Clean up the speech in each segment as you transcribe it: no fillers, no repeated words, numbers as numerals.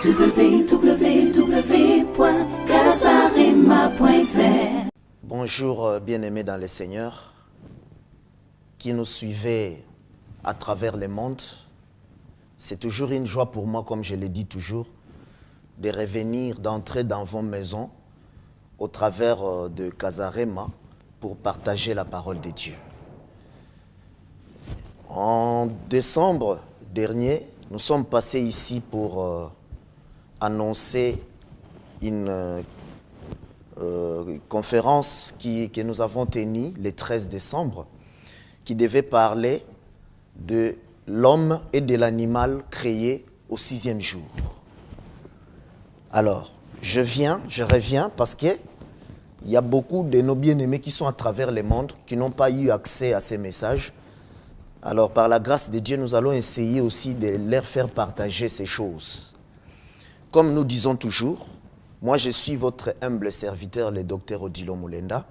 www.casarema.fr. Bonjour bien-aimés dans le Seigneur, qui nous suivez à travers le monde. C'est toujours une joie pour moi, comme je le dis toujours, de revenir, d'entrer dans vos maisons au travers de Casarema pour partager la parole de Dieu. En décembre dernier, nous sommes passés ici pour annoncer une conférence que nous avons tenue le 13 décembre qui devait parler de l'homme et de l'animal créés au 6e jour. Alors, je reviens parce qu'il y a beaucoup de nos bien-aimés qui sont à travers le monde qui n'ont pas eu accès à ces messages. Alors, par la grâce de Dieu, nous allons essayer aussi de leur faire partager ces choses. Comme nous disons toujours, moi je suis votre humble serviteur, le docteur Odilo Moulenda,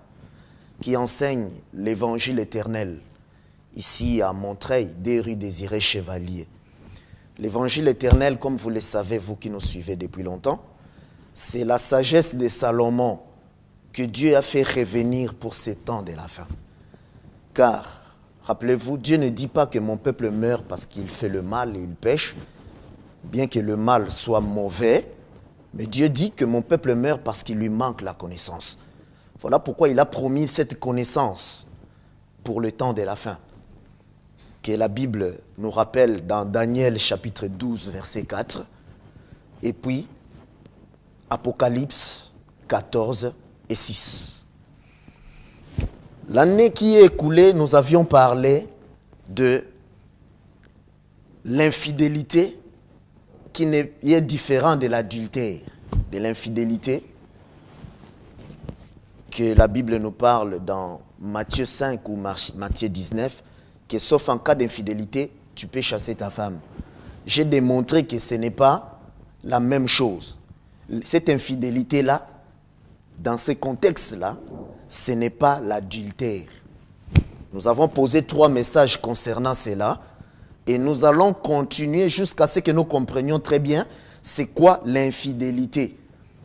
qui enseigne l'évangile éternel ici à Montreuil, 2 rue Désiré Chevalier. L'évangile éternel, comme vous le savez, vous qui nous suivez depuis longtemps, c'est la sagesse de Salomon que Dieu a fait revenir pour ces temps de la fin. Car, rappelez-vous, Dieu ne dit pas que mon peuple meurt parce qu'il fait le mal et il pêche, bien que le mal soit mauvais, mais Dieu dit que mon peuple meurt parce qu'il lui manque la connaissance. Voilà pourquoi il a promis cette connaissance pour le temps de la fin, que la Bible nous rappelle dans Daniel chapitre 12, verset 4, et puis Apocalypse 14 et 6. L'année qui est écoulée, nous avions parlé de l'infidélité qui est différent de l'adultère, de l'infidélité que la Bible nous parle dans Matthieu 5 ou Matthieu 19, que sauf en cas d'infidélité, tu peux chasser ta femme. J'ai démontré que ce n'est pas la même chose. Cette infidélité-là, dans ce contexte-là, ce n'est pas l'adultère. Nous avons posé 3 messages concernant cela et nous allons continuer jusqu'à ce que nous comprenions très bien c'est quoi l'infidélité.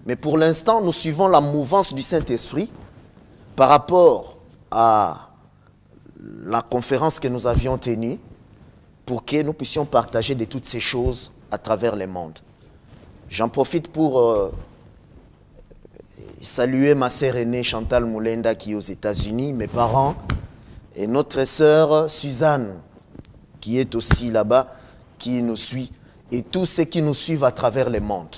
Mais pour l'instant, nous suivons la mouvance du Saint-Esprit par rapport à la conférence que nous avions tenue pour que nous puissions partager de toutes ces choses à travers le monde. J'en profite pour saluer ma sœur aînée Chantal Moulenda qui est aux États-Unis, mes parents, et notre sœur Suzanne qui est aussi là-bas, qui nous suit, et tous ceux qui nous suivent à travers le monde.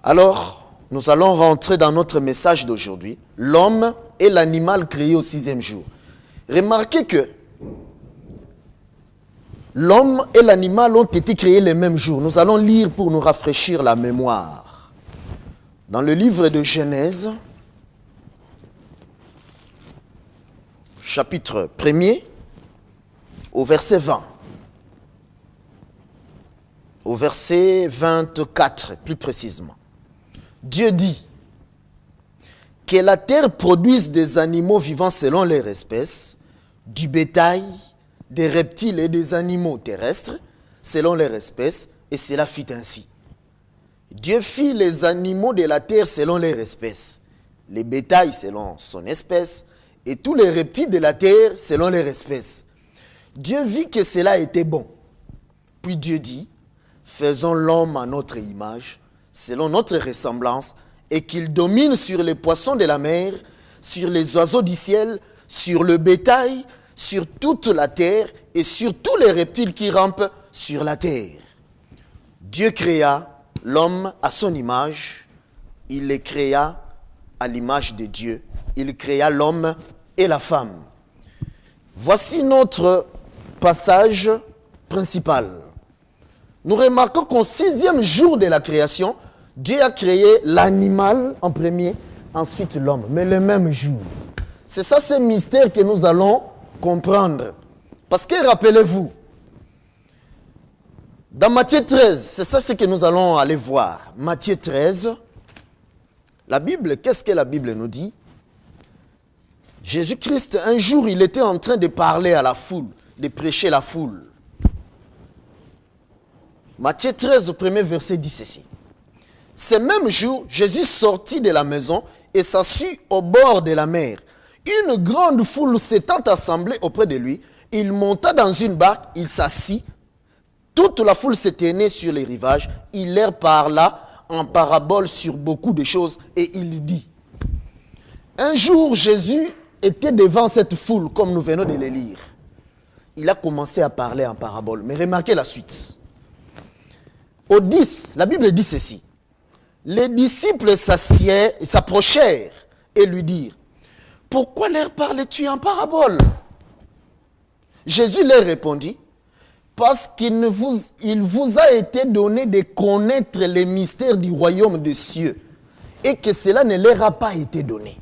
Alors, nous allons rentrer dans notre message d'aujourd'hui, l'homme et l'animal créé au 6e jour. Remarquez que l'homme et l'animal ont été créés le même jour. Nous allons lire pour nous rafraîchir la mémoire. Dans le livre de Genèse, chapitre 1er, au verset 20. Au verset 24, plus précisément. Dieu dit que la terre produise des animaux vivants selon leur espèce, du bétail, des reptiles et des animaux terrestres selon leur espèce, et cela fut ainsi. Dieu fit les animaux de la terre selon leur espèce, les bétails selon son espèce, et tous les reptiles de la terre selon leur espèce. Dieu vit que cela était bon. Puis Dieu dit, faisons l'homme à notre image, selon notre ressemblance, et qu'il domine sur les poissons de la mer, sur les oiseaux du ciel, sur le bétail, sur toute la terre et sur tous les reptiles qui rampent sur la terre. Dieu créa l'homme à son image, il les créa à l'image de Dieu. Il créa l'homme et la femme. Voici notre passage principal. Nous remarquons qu'au 6e jour de la création, Dieu a créé l'animal en premier, ensuite l'homme, mais le même jour. C'est ça ce mystère que nous allons comprendre. Parce que rappelez-vous, dans Matthieu 13, c'est ça ce que nous allons aller voir. Matthieu 13, la Bible, qu'est-ce que la Bible nous dit? Jésus-Christ, un jour, il était en train de parler à la foule, de prêcher la foule. Matthieu 13, au premier verset, dit ceci. Ce même jour, Jésus sortit de la maison et s'assit au bord de la mer. Une grande foule s'étant assemblée auprès de lui, il monta dans une barque, il s'assit. Toute la foule se tenait sur les rivages. Il leur parla en parabole sur beaucoup de choses et il dit. Un jour, Jésus était devant cette foule, comme nous venons de le lire. Il a commencé à parler en parabole. Mais remarquez la suite. Au 10, la Bible dit ceci. Les disciples s'approchèrent et lui dirent, « Pourquoi leur parles-tu en parabole ?» Jésus leur répondit, « Parce qu'il vous a été donné de connaître les mystères du royaume des cieux et que cela ne leur a pas été donné. »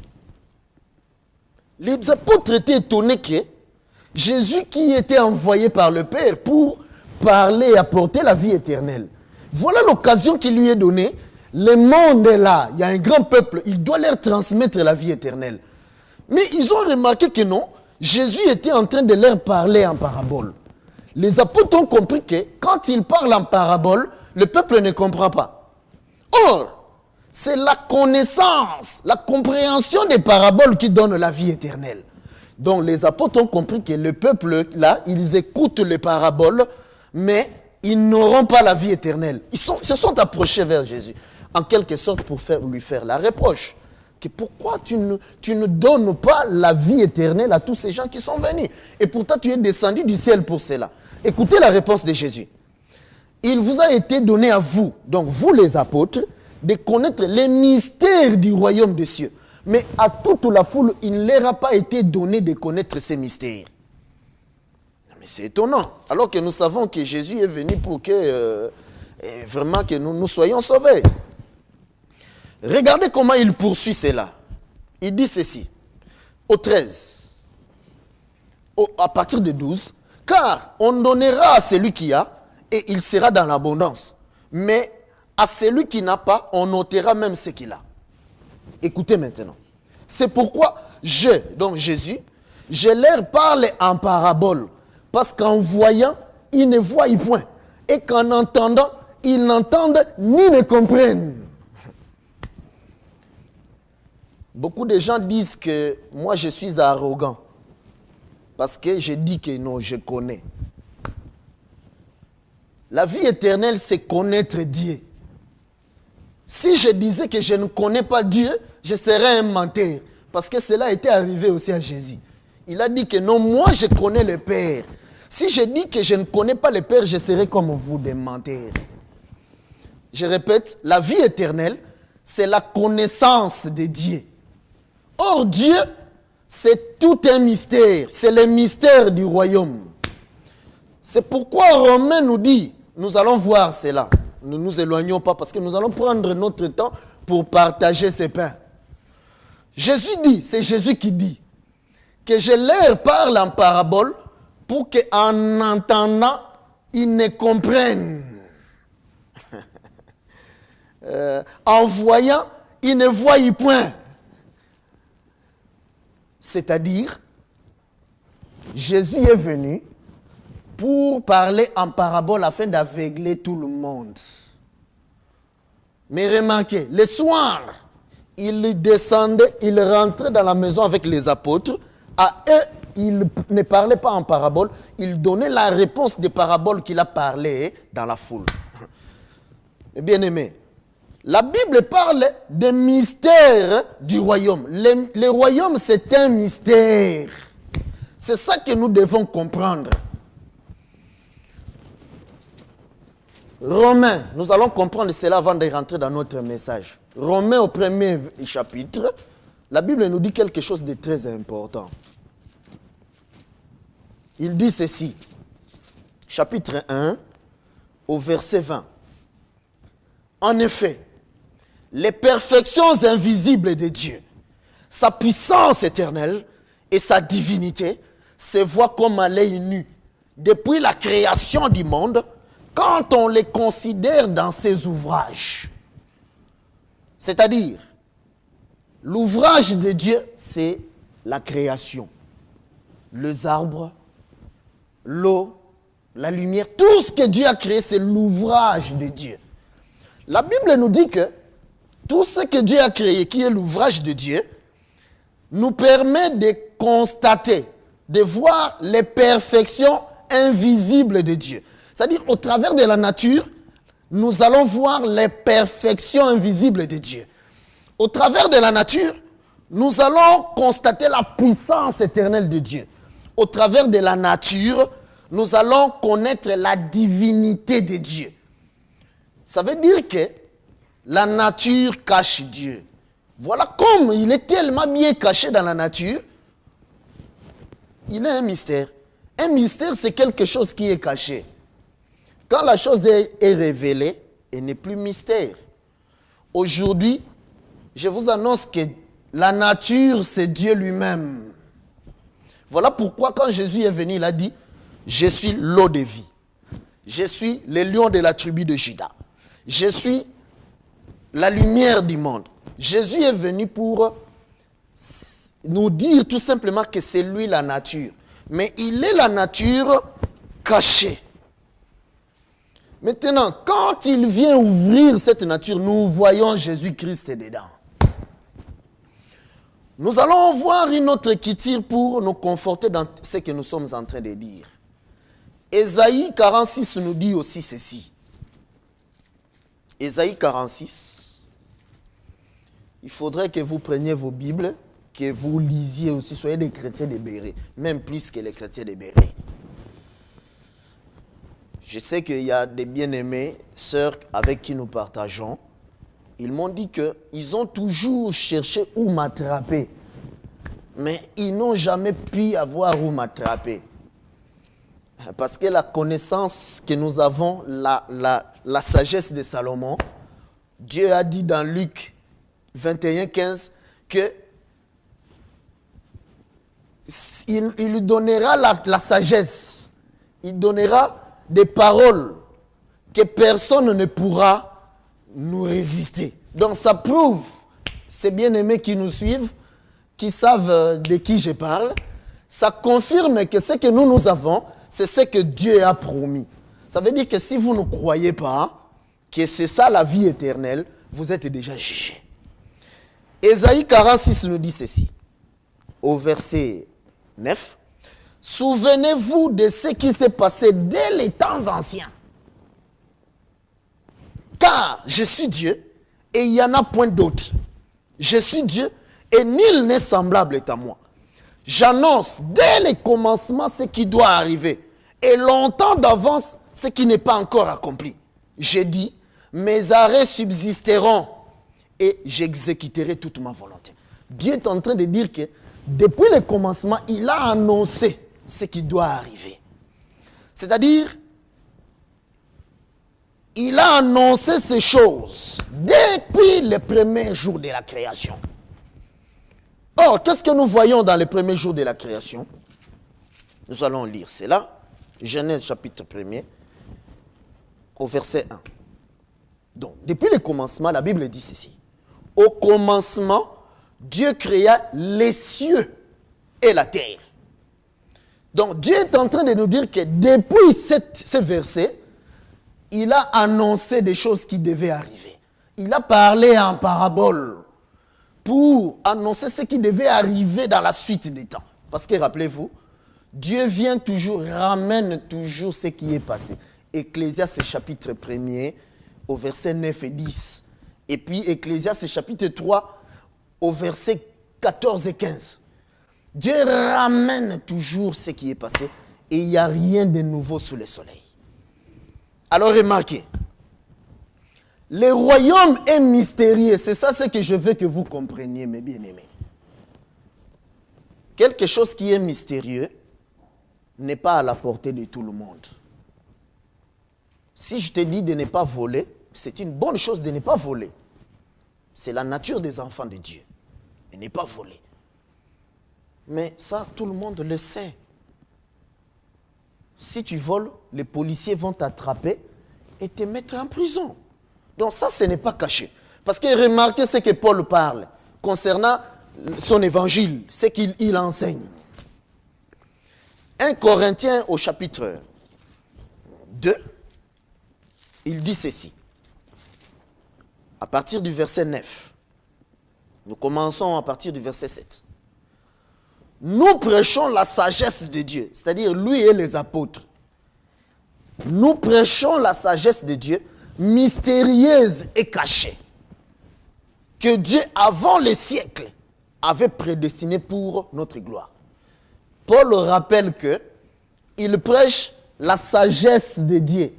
Les apôtres étaient étonnés que Jésus qui était envoyé par le Père pour parler et apporter la vie éternelle. Voilà l'occasion qui lui est donnée. Le monde est là, il y a un grand peuple, il doit leur transmettre la vie éternelle. Mais ils ont remarqué que non, Jésus était en train de leur parler en parabole. Les apôtres ont compris que quand il parle en parabole, le peuple ne comprend pas. Or, c'est la connaissance, la compréhension des paraboles qui donne la vie éternelle. Donc les apôtres ont compris que le peuple, là, ils écoutent les paraboles, mais ils n'auront pas la vie éternelle. Ils se sont approchés vers Jésus, en quelque sorte pour lui faire la reproche. Que pourquoi tu ne donnes pas la vie éternelle à tous ces gens qui sont venus? Et pourtant tu es descendu du ciel pour cela. Écoutez la réponse de Jésus. Il vous a été donné à vous, donc vous les apôtres, de connaître les mystères du royaume des cieux. Mais à toute la foule, il ne leur a pas été donné de connaître ces mystères. Mais c'est étonnant. Alors que nous savons que Jésus est venu pour que vraiment que nous soyons sauvés. Regardez comment il poursuit cela. Il dit ceci, au 13, à partir de 12, « Car on donnera à celui qui a, et il sera dans l'abondance. Mais à celui qui n'a pas, on ôtera même ce qu'il a. » Écoutez maintenant. C'est pourquoi donc Jésus, je leur parle en parabole. Parce qu'en voyant, ils ne voient point. Et qu'en entendant, ils n'entendent ni ne comprennent. Beaucoup de gens disent que moi je suis arrogant. Parce que je dis que non, je connais. La vie éternelle, c'est connaître Dieu. Si je disais que je ne connais pas Dieu, je serais un menteur. Parce que cela était arrivé aussi à Jésus. Il a dit que non, moi je connais le Père. Si je dis que je ne connais pas le Père, je serai comme vous, des menteurs. Je répète, la vie éternelle, c'est la connaissance de Dieu. Or, Dieu, c'est tout un mystère. C'est le mystère du royaume. C'est pourquoi Romains nous dit, nous allons voir cela. Ne nous éloignons pas parce que nous allons prendre notre temps pour partager ces pains. Jésus dit, c'est Jésus qui dit, que je leur parle en parabole pour qu'en entendant, ils ne comprennent. En voyant, ils ne voient point. C'est-à-dire, Jésus est venu pour parler en parabole afin d'aveugler tout le monde. Mais remarquez, le soir, il descendait, il rentrait dans la maison avec les apôtres. À eux, il ne parlait pas en parabole, il donnait la réponse des paraboles qu'il a parlé dans la foule. Bien-aimés, la Bible parle des mystères du royaume. Le royaume, c'est un mystère. C'est ça que nous devons comprendre. Romains, nous allons comprendre cela avant de rentrer dans notre message. Romains au premier chapitre, la Bible nous dit quelque chose de très important. Il dit ceci, chapitre 1, au verset 20. En effet, les perfections invisibles de Dieu, sa puissance éternelle et sa divinité se voient comme à l'œil nu depuis la création du monde quand on les considère dans ses ouvrages. C'est-à-dire, l'ouvrage de Dieu, c'est la création. Les arbres, l'eau, la lumière, tout ce que Dieu a créé, c'est l'ouvrage de Dieu. La Bible nous dit que tout ce que Dieu a créé, qui est l'ouvrage de Dieu, nous permet de constater, de voir les perfections invisibles de Dieu. C'est-à-dire, au travers de la nature, nous allons voir les perfections invisibles de Dieu. Au travers de la nature, nous allons constater la puissance éternelle de Dieu. Au travers de la nature, nous allons connaître la divinité de Dieu. Ça veut dire que la nature cache Dieu. Voilà comme il est tellement bien caché dans la nature, il est un mystère. Un mystère, c'est quelque chose qui est caché. Quand la chose est révélée, elle n'est plus mystère. Aujourd'hui, je vous annonce que la nature, c'est Dieu lui-même. Voilà pourquoi quand Jésus est venu, il a dit, je suis l'eau de vie. Je suis le lion de la tribu de Juda. Je suis la lumière du monde. Jésus est venu pour nous dire tout simplement que c'est lui la nature. Mais il est la nature cachée. Maintenant, quand il vient ouvrir cette nature, nous voyons Jésus-Christ dedans. Nous allons voir une autre écriture pour nous conforter dans ce que nous sommes en train de dire. Ésaïe 46 nous dit aussi ceci. Ésaïe 46. Il faudrait que vous preniez vos Bibles, que vous lisiez aussi, soyez des chrétiens de Béret, même plus que les chrétiens de Béret. Je sais qu'il y a des bien-aimés, sœurs avec qui nous partageons. Ils m'ont dit qu'ils ont toujours cherché où m'attraper. Mais ils n'ont jamais pu avoir où m'attraper. Parce que la connaissance que nous avons, la sagesse de Salomon, Dieu a dit dans Luc 21, 15 que il lui donnera la sagesse. Il donnera des paroles que personne ne pourra nous résister. Donc ça prouve, ces bien-aimés qui nous suivent, qui savent de qui je parle, ça confirme que ce que nous avons, c'est ce que Dieu a promis. Ça veut dire que si vous ne croyez pas que c'est ça la vie éternelle, vous êtes déjà jugés. Ésaïe 46 nous dit ceci, au verset 9. Souvenez-vous de ce qui s'est passé dès les temps anciens. Car je suis Dieu et il n'y en a point d'autre. Je suis Dieu et nul n'est semblable à moi. J'annonce dès les commencements ce qui doit arriver et longtemps d'avance ce qui n'est pas encore accompli. J'ai dit, mes arrêts subsisteront et j'exécuterai toute ma volonté. Dieu est en train de dire que depuis le commencement, il a annoncé ce qui doit arriver. C'est-à-dire, il a annoncé ces choses depuis les premiers jours de la création. Or, qu'est-ce que nous voyons dans les premiers jours de la création? Nous allons lire cela. Genèse chapitre 1er, au verset 1. Donc, depuis le commencement, la Bible dit ceci. Au commencement, Dieu créa les cieux et la terre. Donc, Dieu est en train de nous dire que depuis ce verset, il a annoncé des choses qui devaient arriver. Il a parlé en parabole pour annoncer ce qui devait arriver dans la suite des temps. Parce que rappelez-vous, Dieu vient toujours, ramène toujours ce qui est passé. Ecclésiaste chapitre 1er, au verset 9 et 10. Et puis Ecclésiaste chapitre 3, au verset 14 et 15. Dieu ramène toujours ce qui est passé et il n'y a rien de nouveau sous le soleil. Alors remarquez, le royaume est mystérieux. C'est ça ce que je veux que vous compreniez, mes bien-aimés. Quelque chose qui est mystérieux n'est pas à la portée de tout le monde. Si je te dis de ne pas voler, c'est une bonne chose de ne pas voler. C'est la nature des enfants de Dieu. De ne pas voler. Mais ça, tout le monde le sait. Si tu voles, les policiers vont t'attraper et te mettre en prison. Donc ça, ce n'est pas caché. Parce que remarquez ce que Paul parle concernant son évangile, ce qu'il enseigne. 1 Corinthiens au chapitre 2, il dit ceci. À partir du verset 9. Nous commençons à partir du verset 7. Nous prêchons la sagesse de Dieu, c'est-à-dire lui et les apôtres. Nous prêchons la sagesse de Dieu, mystérieuse et cachée, que Dieu, avant les siècles, avait prédestinée pour notre gloire. Paul rappelle que il prêche la sagesse de Dieu,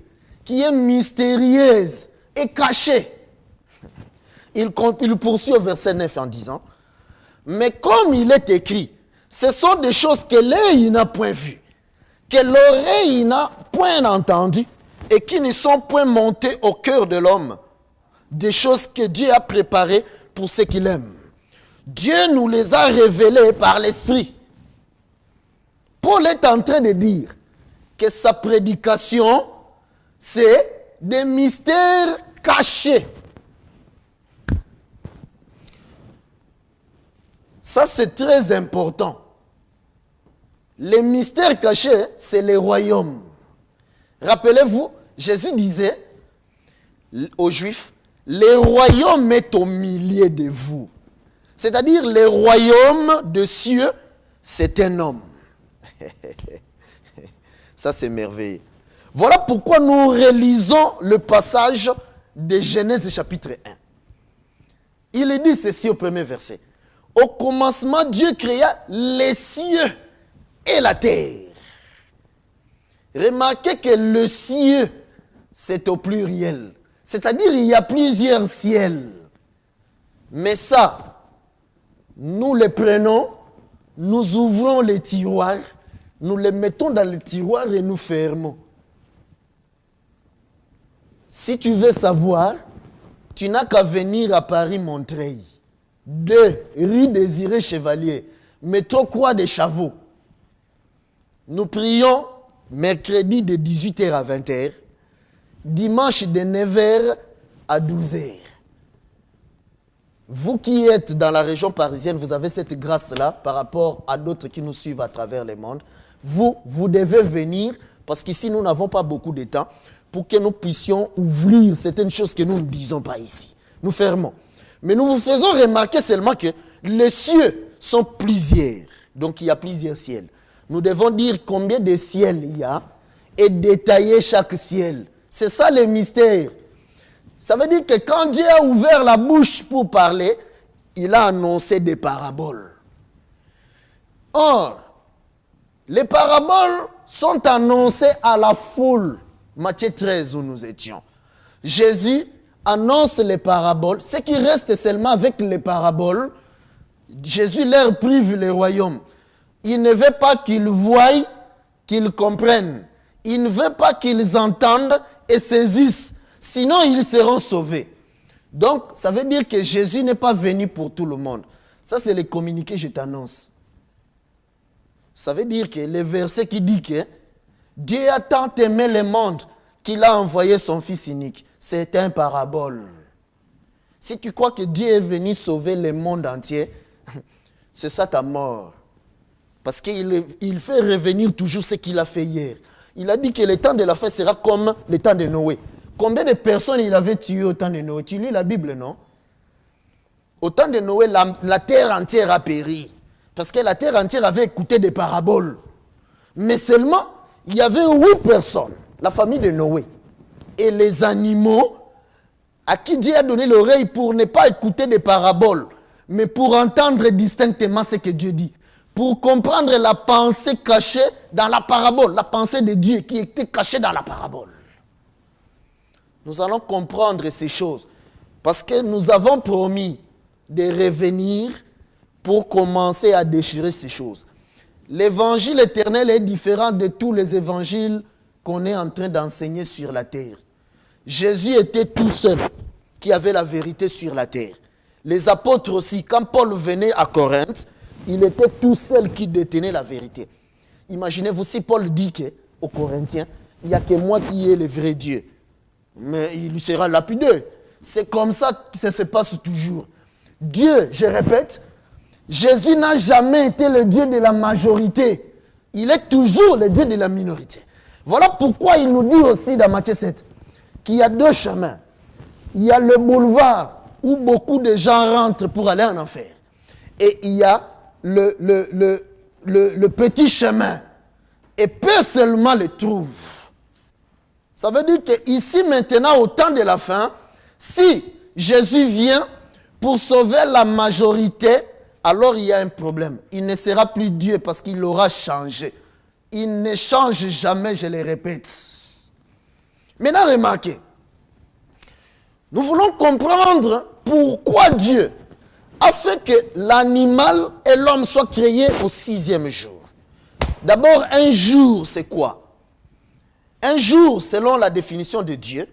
qui est mystérieuse et cachée. Il poursuit au verset 9 en disant, mais comme il est écrit, ce sont des choses que l'œil n'a point vues, que l'oreille n'a point entendues, et qui ne sont point montées au cœur de l'homme, des choses que Dieu a préparées pour ceux qu'il aime. Dieu nous les a révélées par l'Esprit. Paul est en train de dire que sa prédication, c'est des mystères cachés. Ça, c'est très important. Les mystères cachés, c'est les royaumes. Rappelez-vous, Jésus disait aux Juifs, les royaumes est au milieu de vous. C'est-à-dire, les royaumes de cieux, c'est un homme. Ça, c'est merveilleux. Voilà pourquoi nous relisons le passage de Genèse chapitre 1. Il dit ceci au premier verset. Au commencement, Dieu créa les cieux et la terre. Remarquez que le cieux, c'est au pluriel. C'est-à-dire, il y a plusieurs ciels. Mais ça, nous les prenons, nous ouvrons les tiroirs, nous les mettons dans les tiroirs et nous fermons. Si tu veux savoir, tu n'as qu'à venir à Paris-Montreuil. 2, rue Désiré Chevalier, métro Croix des Chavaux. Nous prions mercredi de 18h à 20h, dimanche de 9h à 12h. Vous qui êtes dans la région parisienne, vous avez cette grâce-là par rapport à d'autres qui nous suivent à travers le monde. Vous devez venir, parce qu'ici nous n'avons pas beaucoup de temps, pour que nous puissions ouvrir certaines choses que nous ne disons pas ici. Nous fermons. Mais nous vous faisons remarquer seulement que les cieux sont plusieurs. Donc il y a plusieurs ciels. Nous devons dire combien de ciels il y a et détailler chaque ciel. C'est ça le mystère. Ça veut dire que quand Dieu a ouvert la bouche pour parler, il a annoncé des paraboles. Or, les paraboles sont annoncées à la foule. Matthieu 13 où nous étions. Jésus annonce les paraboles. Ce qui reste seulement avec les paraboles, Jésus leur prive le royaume. Il ne veut pas qu'ils voient, qu'ils comprennent. Il ne veut pas qu'ils entendent et saisissent. Sinon, ils seront sauvés. Donc, ça veut dire que Jésus n'est pas venu pour tout le monde. Ça, c'est le communiqué, je t'annonce. Ça veut dire que le verset qui dit que Dieu a tant aimé le monde qu'il a envoyé son Fils unique. C'est un parabole. Si tu crois que Dieu est venu sauver le monde entier, c'est ça ta mort. Parce qu'il fait revenir toujours ce qu'il a fait hier. Il a dit que le temps de la fin sera comme le temps de Noé. Combien de personnes il avait tué au temps de Noé? Tu lis la Bible, non? Au temps de Noé, la terre entière a péri. Parce que la terre entière avait écouté des paraboles. Mais seulement, il y avait 8 personnes, la famille de Noé. Et les animaux à qui Dieu a donné l'oreille pour ne pas écouter des paraboles, mais pour entendre distinctement ce que Dieu dit. Pour comprendre la pensée cachée dans la parabole, la pensée de Dieu qui était cachée dans la parabole. Nous allons comprendre ces choses parce que nous avons promis de revenir pour commencer à déchirer ces choses. L'évangile éternel est différent de tous les évangiles qu'on est en train d'enseigner sur la terre. Jésus était tout seul qui avait la vérité sur la terre. Les apôtres aussi, quand Paul venait à Corinthe, il était tout seul qui détenait la vérité. Imaginez-vous si Paul dit qu'aux Corinthiens, il n'y a que moi qui ai le vrai Dieu. Mais il sera lapidé. C'est comme ça que ça se passe toujours. Dieu, je répète, Jésus n'a jamais été le Dieu de la majorité. Il est toujours le Dieu de la minorité. Voilà pourquoi il nous dit aussi dans Matthieu 7 qu'il y a deux chemins. Il y a le boulevard où beaucoup de gens rentrent pour aller en enfer. Et il y a le petit chemin. Et peu seulement le trouvent. Ça veut dire qu'ici maintenant, au temps de la fin, si Jésus vient pour sauver la majorité, alors il y a un problème. Il ne sera plus Dieu parce qu'il aura changé. Il ne change jamais, je le répète. Maintenant, remarquez. Nous voulons comprendre pourquoi Dieu a fait que l'animal et l'homme soient créés au 6e jour. D'abord, un jour, c'est quoi? Un jour, selon la définition de Dieu,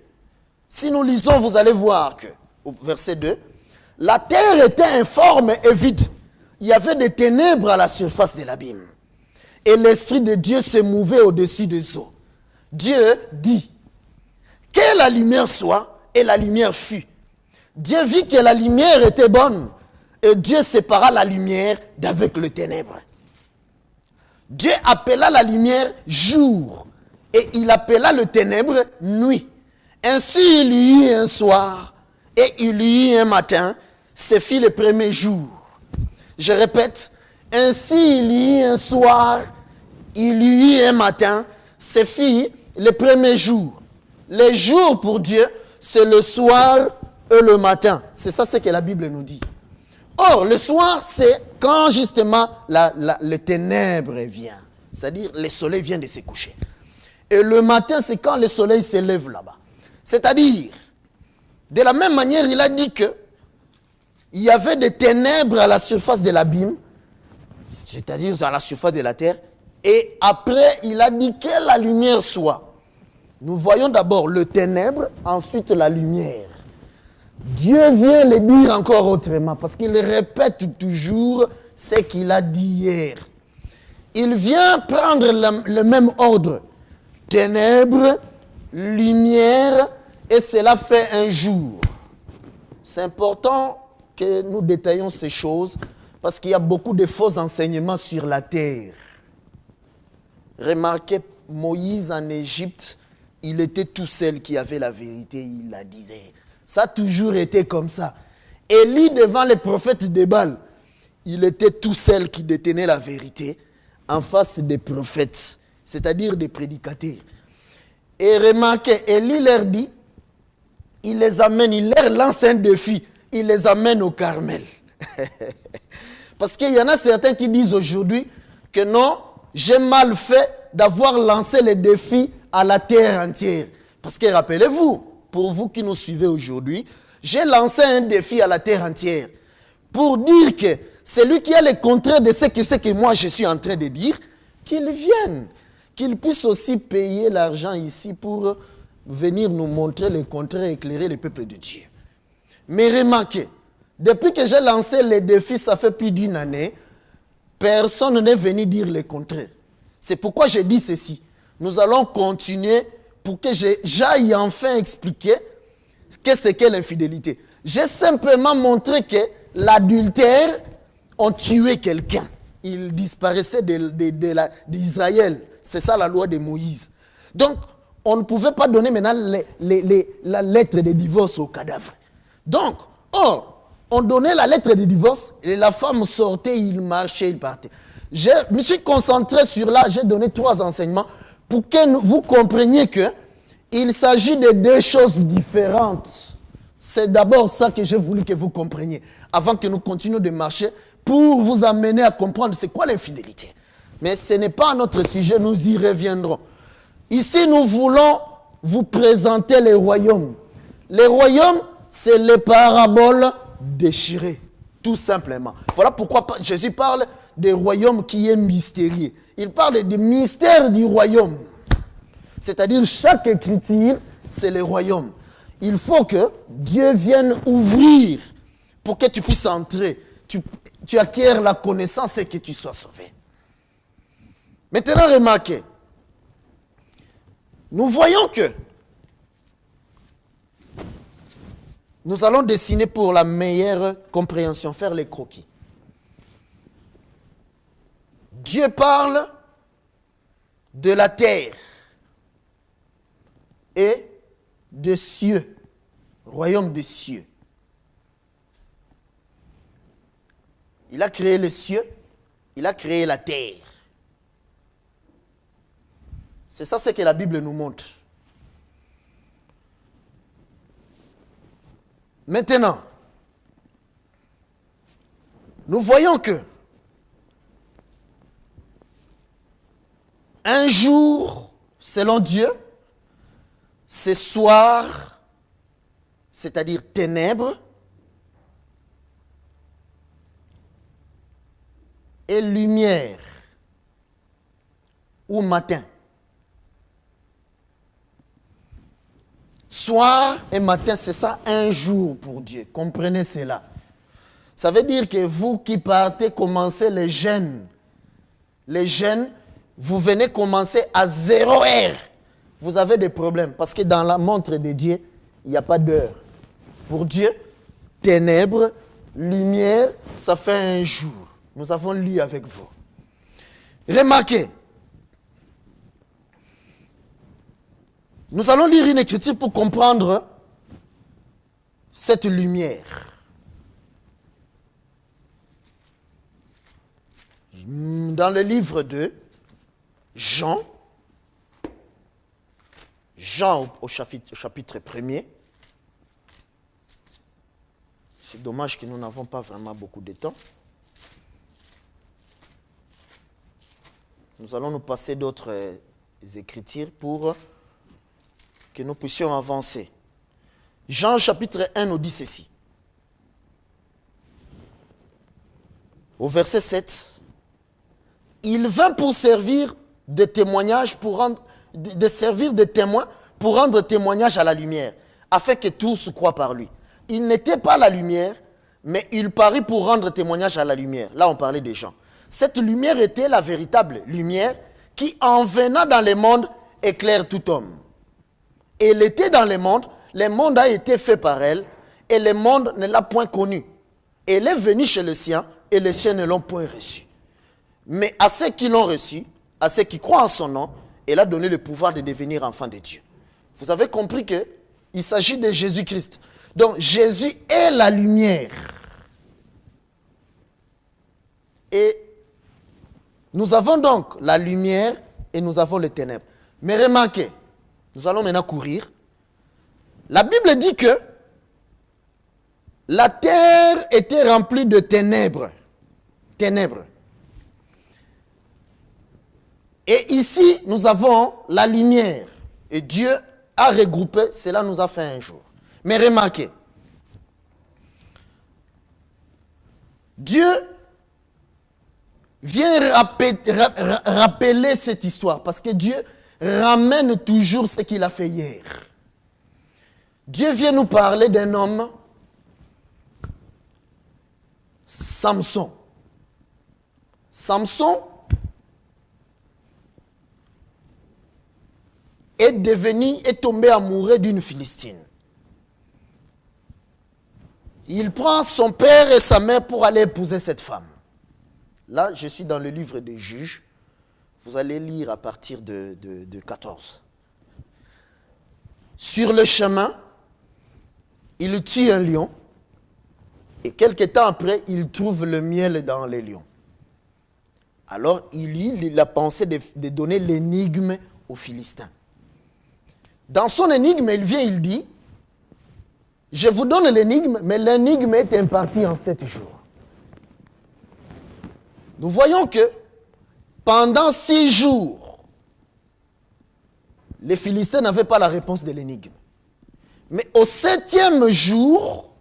si nous lisons, vous allez voir que, au verset 2, la terre était informe et vide. Il y avait des ténèbres à la surface de l'abîme. Et l'Esprit de Dieu se mouvait au-dessus des eaux. Dieu dit, que la lumière soit, et la lumière fut. Dieu vit que la lumière était bonne, et Dieu sépara la lumière d'avec le ténèbre. Dieu appela la lumière jour, et il appela le ténèbre nuit. Ainsi il y eut un soir, et il y eut un matin, ce fut le premier jour. Je répète, ainsi il y eut un soir, il y eut un matin, ce fut le premier jour. Les jours pour Dieu, c'est le soir et le matin. C'est ça ce que la Bible nous dit. Or, le soir, c'est quand justement le ténèbre vient. C'est-à-dire, le soleil vient de se coucher. Et le matin, c'est quand le soleil s'élève là-bas. C'est-à-dire, de la même manière, il a dit que il y avait des ténèbres à la surface de l'abîme, c'est-à-dire à la surface de la terre. Et après, il a dit que la lumière soit. Nous voyons d'abord le ténèbre, ensuite la lumière. Dieu vient le dire encore autrement, parce qu'il répète toujours ce qu'il a dit hier. Il vient prendre le même ordre. Ténèbres, lumière, et cela fait un jour. C'est important que nous détaillons ces choses, parce qu'il y a beaucoup de faux enseignements sur la terre. Remarquez, Moïse en Égypte, il était tout seul qui avait la vérité, il la disait. Ça a toujours été comme ça. Élie, devant les prophètes de Baal, il était tout seul qui détenait la vérité en face des prophètes, c'est-à-dire des prédicateurs. Et remarquez, Élie leur dit, il les amène, il leur lance un défi, il les amène au Carmel. Parce qu'il y en a certains qui disent aujourd'hui que non, j'ai mal fait d'avoir lancé le défi à la terre entière. Parce que rappelez-vous, pour vous qui nous suivez aujourd'hui, j'ai lancé un défi à la terre entière pour dire que celui qui a le contraire de ce que moi je suis en train de dire, qu'il vienne, qu'il puisse aussi payer l'argent ici pour venir nous montrer le contraire et éclairer le peuple de Dieu. Mais remarquez, depuis que j'ai lancé le défi, ça fait plus d'1 année, personne n'est venu dire le contraire. C'est pourquoi je dis ceci. Nous allons continuer pour que j'aille enfin expliquer qu'est-ce qu'est l'infidélité. J'ai simplement montré que l'adultère a tué quelqu'un. Il disparaissait d'Israël. C'est ça la loi de Moïse. Donc, on ne pouvait pas donner maintenant la lettre de divorce au cadavre. Donc, on donnait la lettre de divorce et la femme sortait, il marchait, il partait. Je me suis concentré sur là, j'ai donné 3 enseignements pour que vous compreniez qu'il s'agit de 2 choses différentes. C'est d'abord ça que j'ai voulu que vous compreniez, avant que nous continuions de marcher, pour vous amener à comprendre c'est quoi l'infidélité. Mais ce n'est pas notre sujet, nous y reviendrons. Ici, nous voulons vous présenter les royaumes. Les royaumes, c'est les paraboles déchirées, tout simplement. Voilà pourquoi Jésus parle des royaumes qui est mystérieux. Il parle du mystère du royaume. C'est-à-dire, chaque écriture, c'est le royaume. Il faut que Dieu vienne ouvrir pour que tu puisses entrer. Tu acquiers la connaissance et que tu sois sauvé. Maintenant, remarquez. Nous voyons que nous allons dessiner pour la meilleure compréhension, faire les croquis. Dieu parle de la terre et des cieux, royaume des cieux. Il a créé les cieux, il a créé la terre. C'est ça ce que la Bible nous montre. Maintenant, nous voyons que un jour, selon Dieu, c'est soir, c'est-à-dire ténèbres, et lumière, ou matin. Soir et matin, c'est ça un jour pour Dieu. Comprenez cela. Ça veut dire que vous qui partez commencer les jeûnes, vous venez commencer à 0 heure. Vous avez des problèmes parce que dans la montre de Dieu, il n'y a pas d'heure. Pour Dieu, ténèbres, lumière, ça fait un jour. Nous avons lu avec vous. Remarquez. Nous allons lire une écriture pour comprendre cette lumière. Dans le livre de Jean au chapitre 1er. C'est dommage que nous n'avons pas vraiment beaucoup de temps. Nous allons nous passer d'autres écritures pour que nous puissions avancer. Jean chapitre 1 nous dit ceci. Au verset 7. Il vint pour servir de témoignage, de servir de témoin pour rendre témoignage à la lumière, afin que tous croient par lui. Il n'était pas la lumière, mais il parut pour rendre témoignage à la lumière. Là, on parlait des gens. Cette lumière était la véritable lumière qui, en venant dans le monde, éclaire tout homme. Elle était dans le monde a été fait par elle, et le monde ne l'a point connue. Elle est venue chez les siens, et les siens ne l'ont point reçue. Mais à ceux qui l'ont reçue, à ceux qui croient en son nom, elle a donné le pouvoir de devenir enfant de Dieu. Vous avez compris qu'il s'agit de Jésus-Christ. Donc Jésus est la lumière. Et nous avons donc la lumière et nous avons les ténèbres. Mais remarquez, nous allons maintenant courir. La Bible dit que la terre était remplie de ténèbres. Ténèbres. Et ici, nous avons la lumière. Et Dieu a regroupé, cela nous a fait un jour. Mais remarquez, Dieu vient rappeler cette histoire parce que Dieu ramène toujours ce qu'il a fait hier. Dieu vient nous parler d'un homme, Samson. Samson est tombé amoureux d'une Philistine. Il prend son père et sa mère pour aller épouser cette femme. Là, je suis dans le livre des Juges. Vous allez lire à partir de 14. Sur le chemin, il tue un lion. Et quelque temps après, il trouve le miel dans les lions. Alors, il a pensé de donner l'énigme aux Philistins. Dans son énigme, il vient, il dit, je vous donne l'énigme, mais l'énigme est impartie en 7 jours. Nous voyons que pendant 6 jours, les Philistins n'avaient pas la réponse de l'énigme. Mais au 7e jour,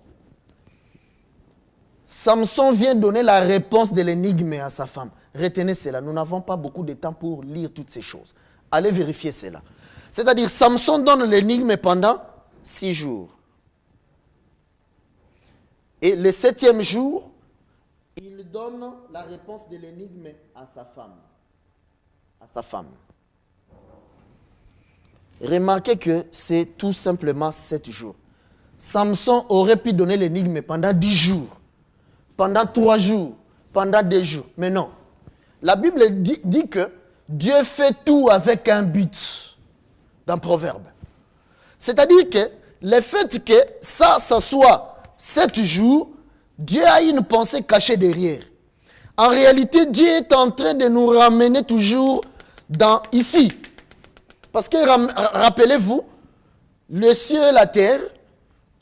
Samson vient donner la réponse de l'énigme à sa femme. Retenez cela, nous n'avons pas beaucoup de temps pour lire toutes ces choses. Allez vérifier cela. C'est-à-dire, Samson donne l'énigme pendant 6 jours. Et le 7e jour, il donne la réponse de l'énigme à sa femme. À sa femme. Remarquez que c'est tout simplement 7 jours. Samson aurait pu donner l'énigme pendant 10 jours, pendant 3 jours, pendant 2 jours. Mais non. La Bible dit que Dieu fait tout avec un but. Dans Proverbe. C'est-à-dire que le fait que ça soit 7 jours, Dieu a une pensée cachée derrière. En réalité, Dieu est en train de nous ramener toujours dans ici. Parce que rappelez-vous, le ciel et la terre,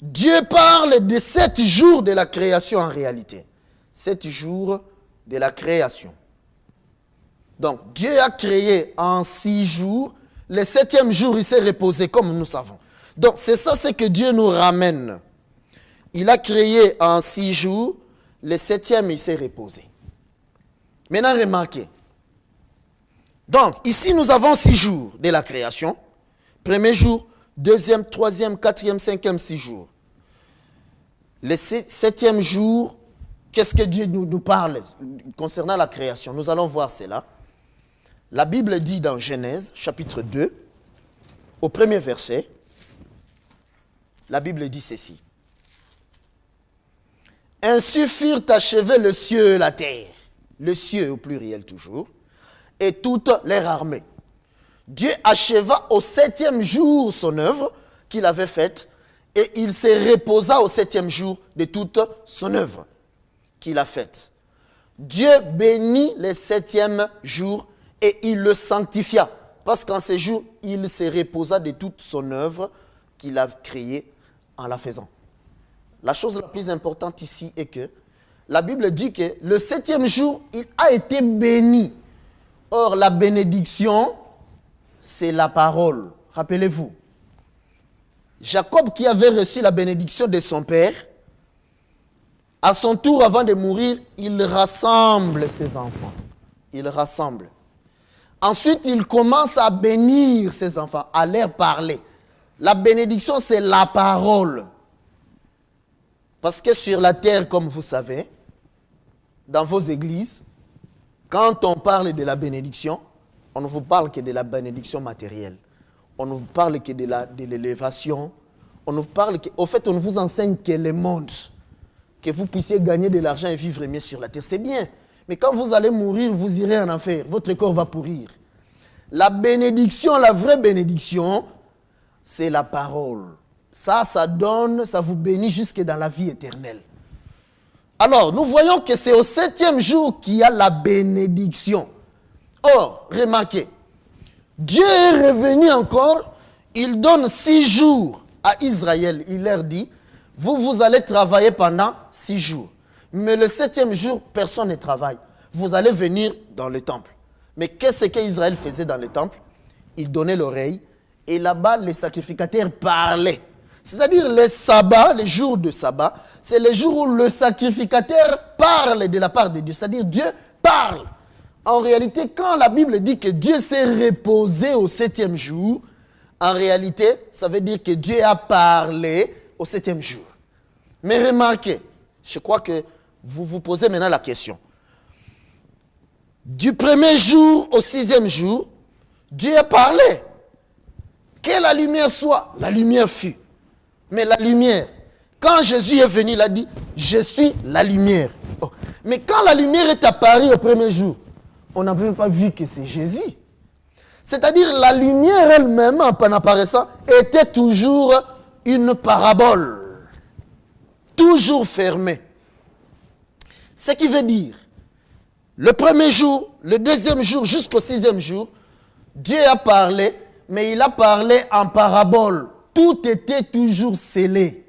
Dieu parle de 7 jours de la création en réalité. 7 jours de la création. Donc, Dieu a créé en 6 jours. Le 7e jour, il s'est reposé, comme nous savons. Donc, c'est ça ce que Dieu nous ramène. Il a créé en 6 jours. Le 7e, il s'est reposé. Maintenant, remarquez. Donc, ici, nous avons 6 jours de la création. Premier jour, deuxième, troisième, quatrième, cinquième, 6 jours. Le 7e jour, qu'est-ce que Dieu nous parle concernant la création? Nous allons voir cela. La Bible dit dans Genèse, chapitre 2, au premier verset, la Bible dit ceci. Ainsi furent achevés le ciel et la terre, le ciel au pluriel toujours, et toute leur armée. Dieu acheva au 7e jour son œuvre qu'il avait faite, et il se reposa au 7e jour de toute son œuvre qu'il a faite. Dieu bénit le 7e jour et il le sanctifia, parce qu'en ce jour, il se reposa de toute son œuvre qu'il a créée en la faisant. La chose la plus importante ici est que la Bible dit que le 7e jour, il a été béni. Or, la bénédiction, c'est la parole. Rappelez-vous, Jacob qui avait reçu la bénédiction de son père, à son tour, avant de mourir, il rassemble ses enfants. Il rassemble. Ensuite, il commence à bénir ses enfants, à leur parler. La bénédiction, c'est la parole. Parce que sur la terre, comme vous savez, dans vos églises, quand on parle de la bénédiction, on ne vous parle que de la bénédiction matérielle. On ne vous parle que de l'élévation. On ne vous parle que, au fait, on ne vous enseigne que le monde. Que vous puissiez gagner de l'argent et vivre mieux sur la terre. C'est bien. Mais quand vous allez mourir, vous irez en enfer. Votre corps va pourrir. La bénédiction, la vraie bénédiction, c'est la parole. Ça donne, ça vous bénit jusque dans la vie éternelle. Alors, nous voyons que c'est au 7e jour qu'il y a la bénédiction. Or, remarquez, Dieu est revenu encore, il donne 6 jours à Israël. Il leur dit, vous allez travailler pendant 6 jours. Mais le 7e jour, personne ne travaille. Vous allez venir dans le temple. Mais qu'est-ce qu'Israël faisait dans le temple? Il donnait l'oreille et là-bas, les sacrificateurs parlaient. C'est-à-dire les sabbats, les jours de sabbat, c'est les jours où le sacrificateur parle de la part de Dieu. C'est-à-dire Dieu parle. En réalité, quand la Bible dit que Dieu s'est reposé au 7e jour, en réalité, ça veut dire que Dieu a parlé au 7e jour. Mais remarquez, je crois que vous vous posez maintenant la question. Du 1er jour au 6e jour, Dieu a parlé. Que la lumière soit, la lumière fut. Mais la lumière, quand Jésus est venu, il a dit, je suis la lumière. Oh. Mais quand la lumière est apparue au 1er jour, on n'a même pas vu que c'est Jésus. C'est-à-dire la lumière elle-même, en apparaissant, était toujours une parabole. Toujours fermée. Ce qui veut dire, le 1er jour, le 2e jour, jusqu'au 6e jour, Dieu a parlé, mais il a parlé en parabole. Tout était toujours scellé.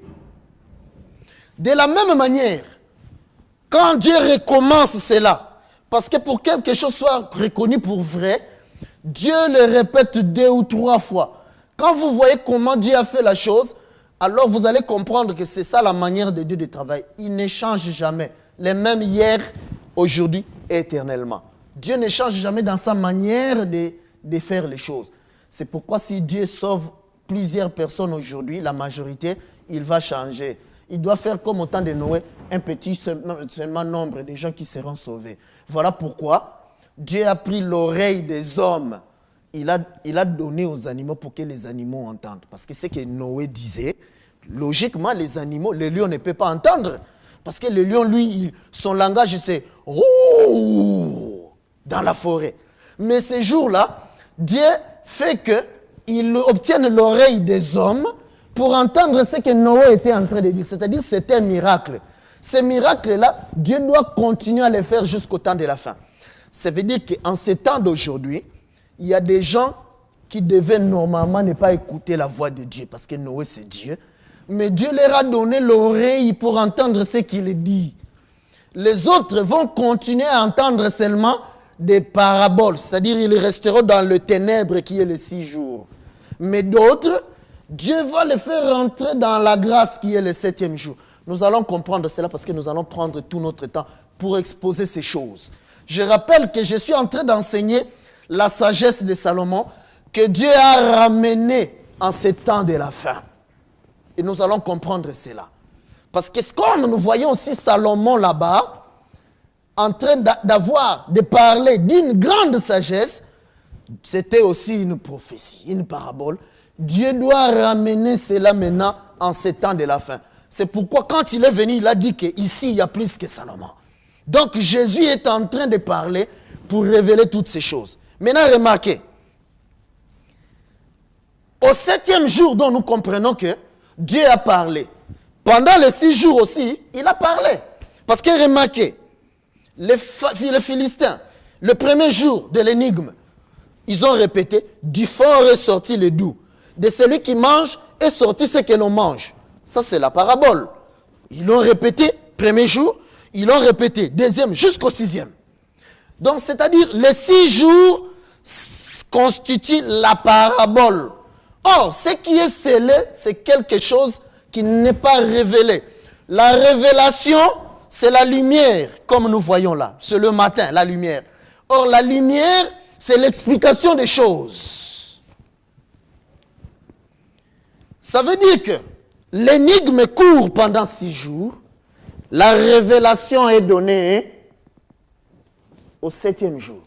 De la même manière, quand Dieu recommence cela, parce que pour que quelque chose soit reconnu pour vrai, Dieu le répète 2 ou 3 fois. Quand vous voyez comment Dieu a fait la chose, alors vous allez comprendre que c'est ça la manière de Dieu de travailler. Il ne change jamais. Les mêmes hier, aujourd'hui et éternellement. Dieu ne change jamais dans sa manière de faire les choses. C'est pourquoi si Dieu sauve plusieurs personnes aujourd'hui, la majorité, il va changer. Il doit faire comme au temps de Noé, un petit seulement nombre de gens qui seront sauvés. Voilà pourquoi Dieu a pris l'oreille des hommes. Il a donné aux animaux pour que les animaux entendent. Parce que c'est ce que Noé disait. Logiquement, les animaux, le lion ne peut pas entendre. Parce que le lion, lui, son langage, c'est « ouh » dans la forêt. Mais ces jours-là, Dieu fait qu'il obtienne l'oreille des hommes pour entendre ce que Noé était en train de dire. C'est-à-dire c'était un miracle. Ces miracles-là, Dieu doit continuer à les faire jusqu'au temps de la fin. Ça veut dire qu'en ces temps d'aujourd'hui, il y a des gens qui devaient normalement ne pas écouter la voix de Dieu, parce que Noé c'est Dieu. Mais Dieu leur a donné l'oreille pour entendre ce qu'il dit. Les autres vont continuer à entendre seulement des paraboles, c'est-à-dire ils resteront dans le ténèbre qui est les 6 jours. Mais d'autres, Dieu va les faire rentrer dans la grâce qui est le 7e jour. Nous allons comprendre cela parce que nous allons prendre tout notre temps pour exposer ces choses. Je rappelle que je suis en train d'enseigner la sagesse de Salomon que Dieu a ramené en ces temps de la fin. Et nous allons comprendre cela. Parce que comme nous voyons aussi Salomon là-bas, en train de parler d'une grande sagesse, c'était aussi une prophétie, une parabole. Dieu doit ramener cela maintenant en ces temps de la fin. C'est pourquoi quand il est venu, il a dit qu'ici, il y a plus que Salomon. Donc Jésus est en train de parler pour révéler toutes ces choses. Maintenant, remarquez. Au 7e jour, dont nous comprenons que Dieu a parlé. Pendant les 6 jours aussi, il a parlé. Parce que remarquez, les Philistins, le premier jour de l'énigme, ils ont répété, du fort est sorti le doux. De celui qui mange est sorti ce que l'on mange. Ça, c'est la parabole. Ils l'ont répété, premier jour, ils l'ont répété, deuxième, jusqu'au 6e. Donc, c'est-à-dire, les 6 jours constituent la parabole. Or, ce qui est scellé, c'est quelque chose qui n'est pas révélé. La révélation, c'est la lumière, comme nous voyons là. C'est le matin, la lumière. Or, la lumière, c'est l'explication des choses. Ça veut dire que l'énigme court pendant 6 jours. La révélation est donnée au 7e jour.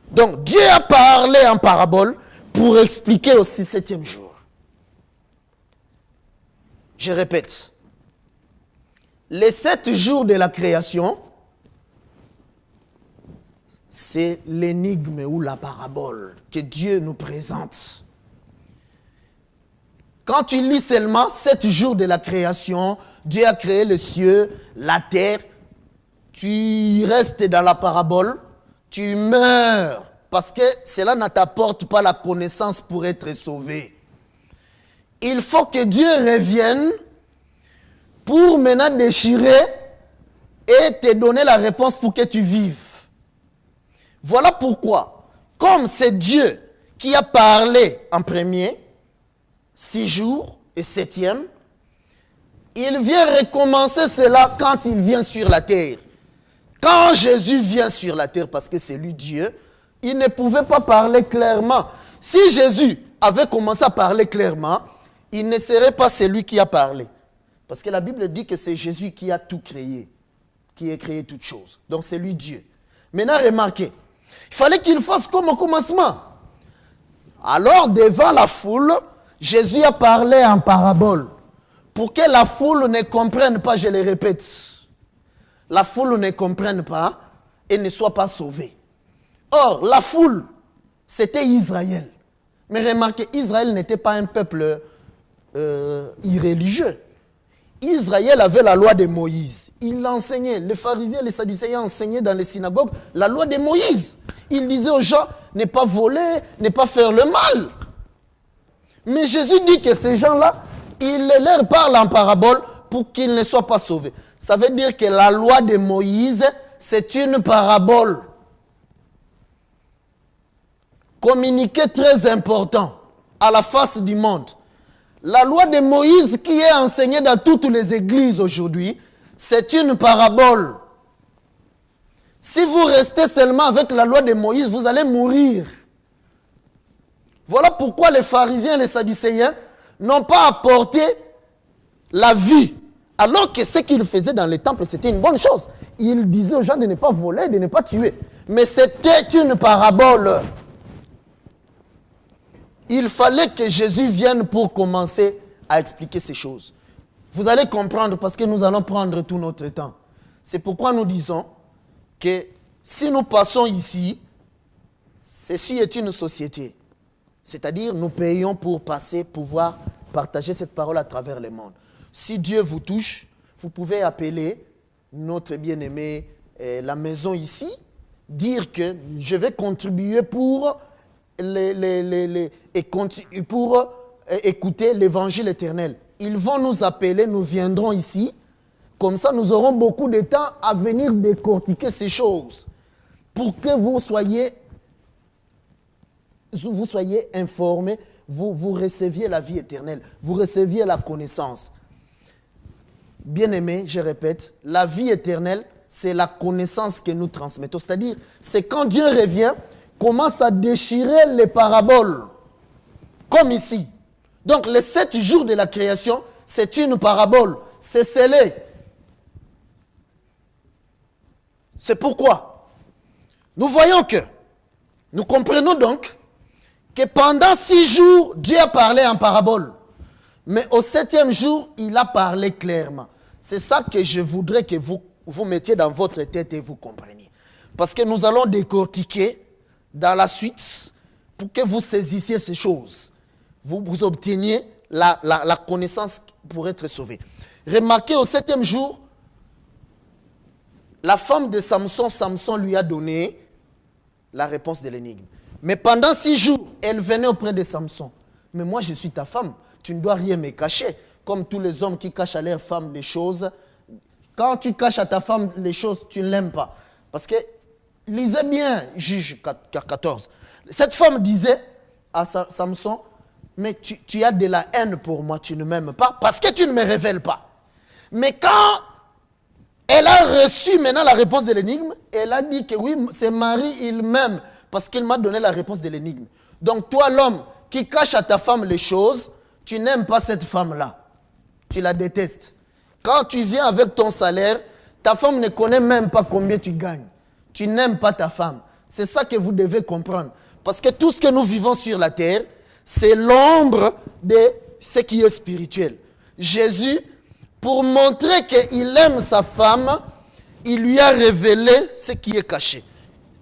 Donc, Dieu a parlé en parabole pour expliquer aussi 7e jour. Je répète. Les 7 jours de la création, c'est l'énigme ou la parabole que Dieu nous présente. Quand tu lis seulement 7 jours de la création, Dieu a créé les cieux, la terre, tu restes dans la parabole, tu meurs parce que cela ne t'apporte pas la connaissance pour être sauvé. Il faut que Dieu revienne pour maintenant déchirer et te donner la réponse pour que tu vives. Voilà pourquoi, comme c'est Dieu qui a parlé en premier, 6 jours et 7e, il vient recommencer cela quand il vient sur la terre. Quand Jésus vient sur la terre, parce que c'est lui Dieu, il ne pouvait pas parler clairement. Si Jésus avait commencé à parler clairement, il ne serait pas celui qui a parlé. Parce que la Bible dit que c'est Jésus qui a tout créé, qui a créé toutes choses. Donc c'est lui Dieu. Maintenant, remarquez, il fallait qu'il fasse comme au commencement. Alors, devant la foule, Jésus a parlé en parabole. Pour que la foule ne comprenne pas, je le répète, la foule ne comprenne pas et ne soit pas sauvée. Or, la foule, c'était Israël. Mais remarquez, Israël n'était pas un peuple irréligieux. Israël avait la loi de Moïse. Il enseignait, les pharisiens et les sadducéens enseignaient dans les synagogues la loi de Moïse. Il disait aux gens, ne pas voler, ne pas faire le mal. Mais Jésus dit que ces gens-là, il leur parle en parabole pour qu'ils ne soient pas sauvés. Ça veut dire que la loi de Moïse, c'est une parabole. Communiqué très important à la face du monde. La loi de Moïse qui est enseignée dans toutes les églises aujourd'hui, c'est une parabole. Si vous restez seulement avec la loi de Moïse, vous allez mourir. Voilà pourquoi les pharisiens et les sadducéens n'ont pas apporté la vie. Alors que ce qu'ils faisaient dans les temples, c'était une bonne chose. Ils disaient aux gens de ne pas voler, de ne pas tuer. Mais c'était une parabole. Il fallait que Jésus vienne pour commencer à expliquer ces choses. Vous allez comprendre parce que nous allons prendre tout notre temps. C'est pourquoi nous disons que si nous passons ici, ceci est une société. C'est-à-dire nous payons pour passer, pouvoir partager cette parole à travers le monde. Si Dieu vous touche, vous pouvez appeler notre bien-aimé, la maison ici, dire que je vais contribuer pour écouter l'évangile éternel. Ils vont nous appeler, nous viendrons ici. Comme ça, nous aurons beaucoup de temps à venir décortiquer ces choses pour que vous soyez informés, vous receviez la vie éternelle, vous receviez la connaissance. Bien-aimés, je répète, la vie éternelle, c'est la connaissance que nous transmettons. C'est-à-dire, c'est quand Dieu revient, commence à déchirer les paraboles, comme ici. Donc, les 7 jours de la création, c'est une parabole, c'est scellé. C'est pourquoi nous voyons que, nous comprenons donc que pendant 6 jours, Dieu a parlé en parabole. Mais au 7e jour, il a parlé clairement. C'est ça que je voudrais que vous mettiez dans votre tête et vous compreniez. Parce que nous allons décortiquer dans la suite pour que vous saisissiez ces choses. Vous obteniez la connaissance pour être sauvé. Remarquez, au 7e jour, la femme de Samson lui a donné la réponse de l'énigme. Mais pendant 6 jours, elle venait auprès de Samson. Mais moi, je suis ta femme. Tu ne dois rien me cacher. Comme tous les hommes qui cachent à leur femme des choses. Quand tu caches à ta femme les choses, tu ne l'aimes pas. Parce que, lisez bien, Juge 14. Cette femme disait à Samson, mais tu as de la haine pour moi, tu ne m'aimes pas, parce que tu ne me révèles pas. Mais quand elle a reçu maintenant la réponse de l'énigme, elle a dit que oui, c'est Marie, il m'aime, parce qu'il m'a donné la réponse de l'énigme. Donc toi, l'homme qui cache à ta femme les choses, tu n'aimes pas cette femme-là. Tu la détestes. Quand tu viens avec ton salaire, ta femme ne connaît même pas combien tu gagnes. Tu n'aimes pas ta femme. C'est ça que vous devez comprendre. Parce que tout ce que nous vivons sur la terre, c'est l'ombre de ce qui est spirituel. Jésus, pour montrer qu'il aime sa femme, il lui a révélé ce qui est caché.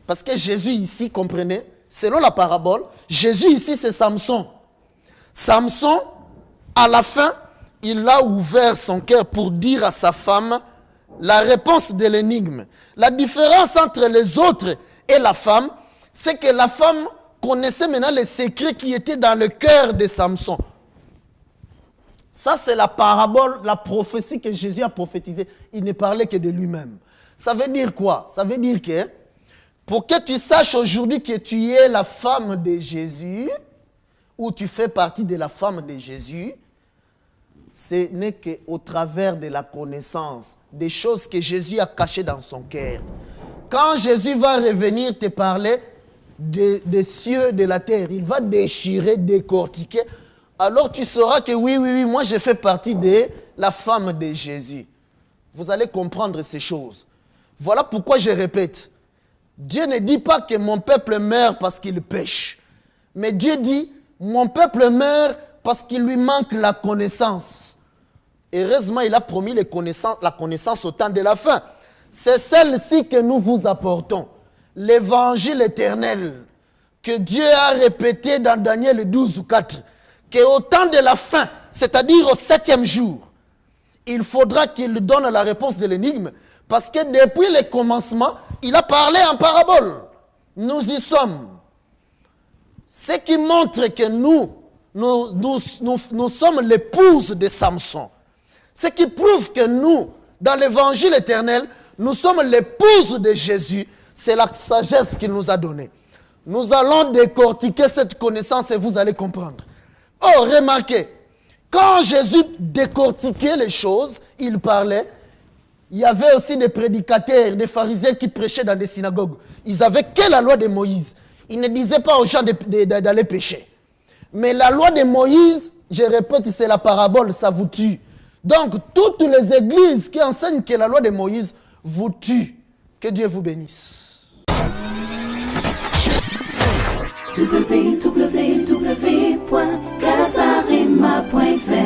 Parce que Jésus ici, comprenez, selon la parabole, Jésus ici c'est Samson. Samson, à la fin, il a ouvert son cœur pour dire à sa femme la réponse de l'énigme. La différence entre les autres et la femme, c'est que la femme connaissait maintenant les secrets qui étaient dans le cœur de Samson. Ça, c'est la parabole, la prophétie que Jésus a prophétisée. Il ne parlait que de lui-même. Ça veut dire quoi? Ça veut dire que, pour que tu saches aujourd'hui que tu es la femme de Jésus, ou tu fais partie de la femme de Jésus, ce n'est qu'au travers de la connaissance, des choses que Jésus a cachées dans son cœur. Quand Jésus va revenir te parler des cieux, de la terre, il va déchirer, décortiquer, alors tu sauras que oui, moi je fais partie de la femme de Jésus. Vous allez comprendre ces choses. Voilà pourquoi je répète. Dieu ne dit pas que mon peuple meurt parce qu'il pêche. Mais Dieu dit, mon peuple meurt parce qu'il lui manque la connaissance. Heureusement, il a promis la connaissance au temps de la fin. C'est celle-ci que nous vous apportons. L'évangile éternel que Dieu a répété dans Daniel 12 ou 4. Qu'au temps de la fin, c'est-à-dire au 7e jour, il faudra qu'il donne la réponse de l'énigme. Parce que depuis le commencement, il a parlé en parabole. Nous y sommes. Ce qui montre que nous sommes l'épouse de Samson. Ce qui prouve que nous, dans l'évangile éternel, nous sommes l'épouse de Jésus. C'est la sagesse qu'il nous a donnée. Nous allons décortiquer cette connaissance et vous allez comprendre. Oh, remarquez, quand Jésus décortiquait les choses, il parlait, il y avait aussi des prédicateurs, des pharisiens qui prêchaient dans des synagogues. Ils n'avaient que la loi de Moïse. Ils ne disaient pas aux gens d'aller pécher. Mais la loi de Moïse, je répète, c'est la parabole, ça vous tue. Donc, toutes les églises qui enseignent que la loi de Moïse vous tue. Que Dieu vous bénisse. www.casarima.fr